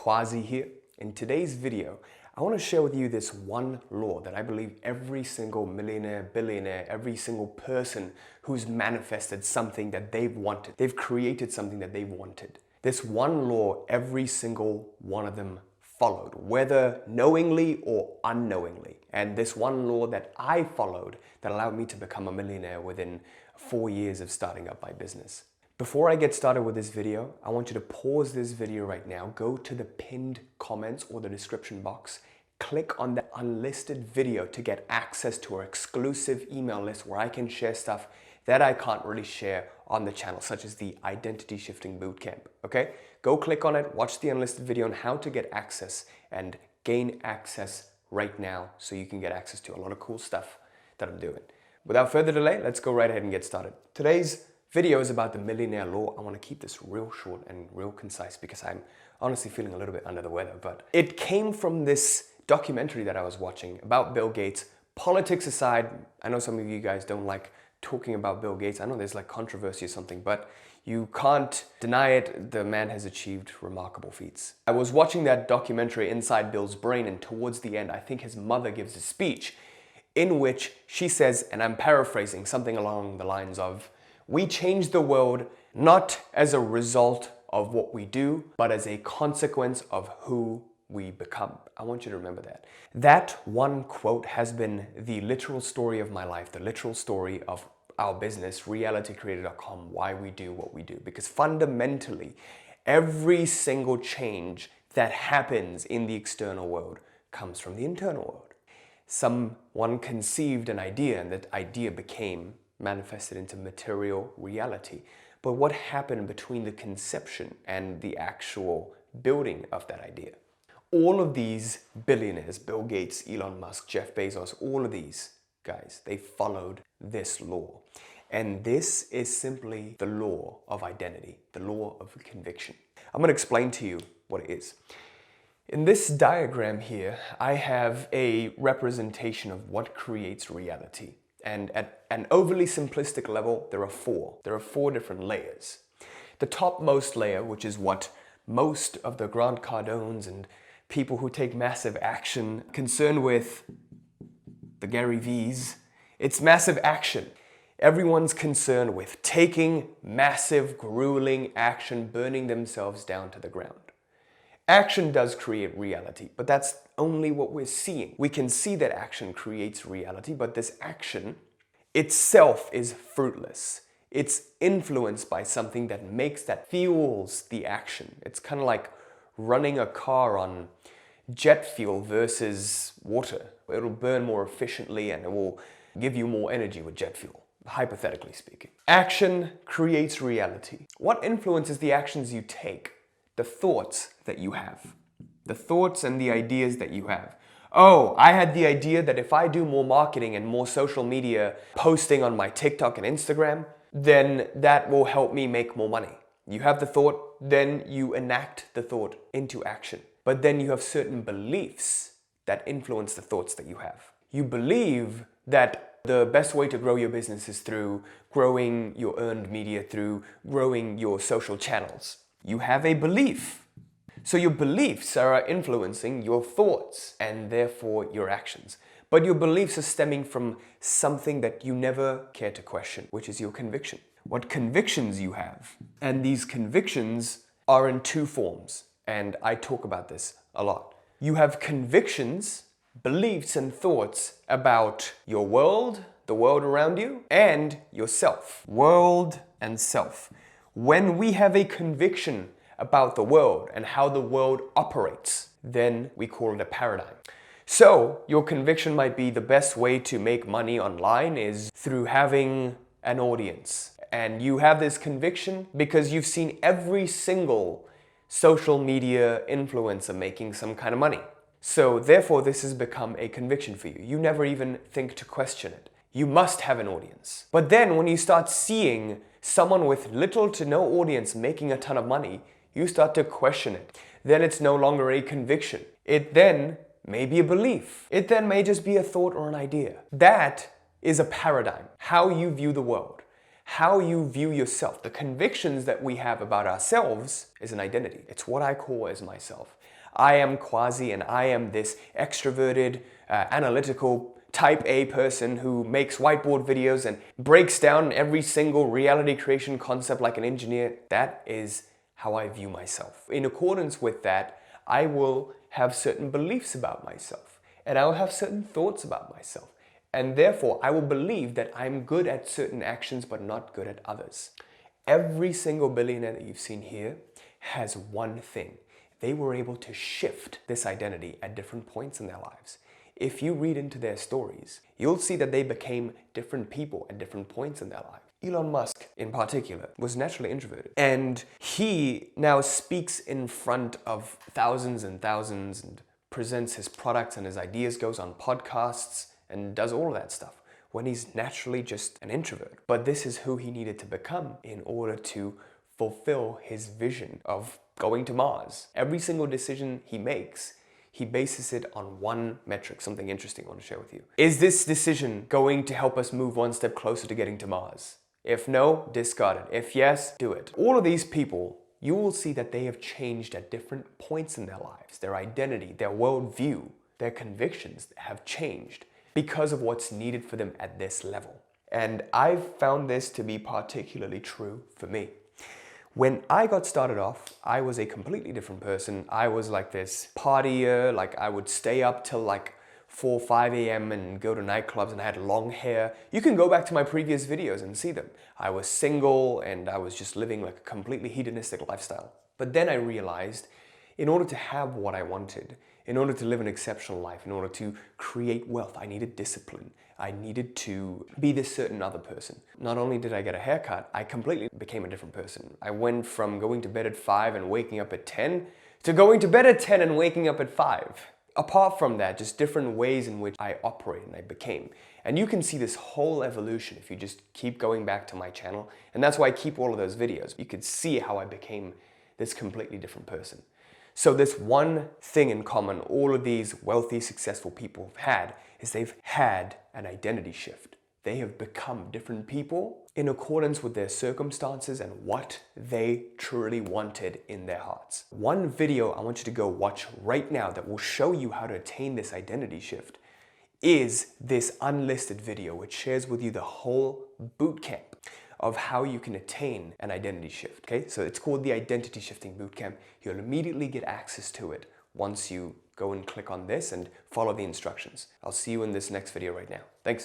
Quazi here. In today's video, I want to share with you this one law that I believe every single millionaire, billionaire, every single person who's manifested something that they've wanted, they've created something that they've wanted. This one law, every single one of them followed, whether knowingly or unknowingly. And this one law that I followed that allowed me to become a millionaire within 4 years of starting up my business. Before I get started with this video, I want you to pause this video right now, go to the pinned comments or the description box, click on the unlisted video to get access to our exclusive email list where I can share stuff that I can't really share on the channel, such as the Identity Shifting Bootcamp, okay? Go click on it, watch the unlisted video on how to get access and gain access right now so you can get access to a lot of cool stuff that I'm doing. Without further delay, let's go right ahead and get started. Today's video is about the Millionaire law. I want to keep this real short and real concise because I'm honestly feeling a little bit under the weather, but it came from this documentary that I was watching about Bill Gates. Politics aside, I know some of you guys don't like talking about Bill Gates. I know there's like controversy or something, but you can't deny it. The man has achieved remarkable feats. I was watching that documentary Inside Bill's Brain, and towards the end, I think his mother gives a speech in which she says, and I'm paraphrasing, something along the lines of, "We change the world not as a result of what we do, but as a consequence of who we become." I want you to remember that. That one quote has been the literal story of my life, the literal story of our business, realitycreator.com, why we do what we do. Because fundamentally, every single change that happens in the external world comes from the internal world. Someone conceived an idea, and that idea became manifested into material reality. But what happened between the conception and the actual building of that idea? All of these billionaires, Bill Gates, Elon Musk, Jeff Bezos, all of these guys, they followed this law. And this is simply the law of identity, the law of conviction. I'm going to explain to you what it is. In this diagram here, I have a representation of what creates reality. And at an overly simplistic level, there are four. There are four different layers. The topmost layer, which is what most of the Grant Cardones and people who take massive action concerned with, the Gary V's, it's massive action. Everyone's concerned with taking massive, grueling action, burning themselves down to the ground. Action does create reality, but that's only what we're seeing. We can see that action creates reality, but this action itself is fruitless. It's influenced by something that fuels the action. It's kind of like running a car on jet fuel versus water. It'll burn more efficiently and it will give you more energy with jet fuel, hypothetically speaking. Action creates reality. What influences the actions you take? The thoughts that you have. The thoughts and the ideas that you have. Oh, I had the idea that if I do more marketing and more social media posting on my TikTok and Instagram, then that will help me make more money. You have the thought, then you enact the thought into action. But then you have certain beliefs that influence the thoughts that you have. You believe that the best way to grow your business is through growing your earned media, through growing your social channels. You have a belief. So your beliefs are influencing your thoughts and therefore your actions. But your beliefs are stemming from something that you never care to question, which is your conviction. What convictions you have. And these convictions are in two forms. And I talk about this a lot. You have convictions, beliefs and thoughts about your world, the world around you, and yourself. World and self. When we have a conviction about the world and how the world operates, then we call it a paradigm. So your conviction might be the best way to make money online is through having an audience. And you have this conviction because you've seen every single social media influencer making some kind of money. So therefore this has become a conviction for you. You never even think to question it. You must have an audience. But then when you start seeing someone with little to no audience making a ton of money, you start to question it. Then it's no longer a conviction. It then may be a belief. It then may just be a thought or an idea. That is a paradigm, how you view the world, How you view yourself, the convictions that we have about ourselves is an identity. It's what I call as myself. I am Quazi and I am this extroverted, analytical, type A person who makes whiteboard videos and breaks down every single reality creation concept like an engineer. That is how I view myself. In accordance with that, I will have certain beliefs about myself and I will have certain thoughts about myself. And therefore, I will believe that I'm good at certain actions but not good at others. Every single billionaire that you've seen here has one thing. They were able to shift this identity at different points in their lives. If you read into their stories, you'll see that they became different people at different points in their life. Elon Musk, in particular, was naturally introverted. And he now speaks in front of thousands and thousands and presents his products and his ideas, goes on podcasts, and does all of that stuff when he's naturally just an introvert. But this is who he needed to become in order to fulfill his vision of going to Mars. Every single decision he makes, he bases it on one metric, something interesting I want to share with you. Is this decision going to help us move one step closer to getting to Mars? If no, discard it. If yes, do it. All of these people, you will see that they have changed at different points in their lives. Their identity, their worldview, their convictions have changed because of what's needed for them at this level. And I've found this to be particularly true for me. When I got started off, I was a completely different person. I was like this partier, like I would stay up till like 4, 5 a.m. and go to nightclubs, and I had long hair. You can go back to my previous videos and see them. I was single and I was just living like a completely hedonistic lifestyle. But then I realized in order to have what I wanted, in order to live an exceptional life, in order to create wealth, I needed discipline. I needed to be this certain other person. Not only did I get a haircut, I completely became a different person. I went from going to bed at 5 and waking up at 10 to going to bed at 10 and waking up at 5. Apart from that, just different ways in which I operate and I became. And you can see this whole evolution if you just keep going back to my channel. And that's why I keep all of those videos. You could see how I became this completely different person. So this one thing in common all of these wealthy, successful people have had is they've had an identity shift. They have become different people in accordance with their circumstances and what they truly wanted in their hearts. One video I want you to go watch right now that will show you how to attain this identity shift is this unlisted video, which shares with you the whole bootcamp of how you can attain an identity shift, okay? So it's called the Identity Shifting Bootcamp. You'll immediately get access to it once you go and click on this and follow the instructions. I'll see you in this next video right now. Thanks.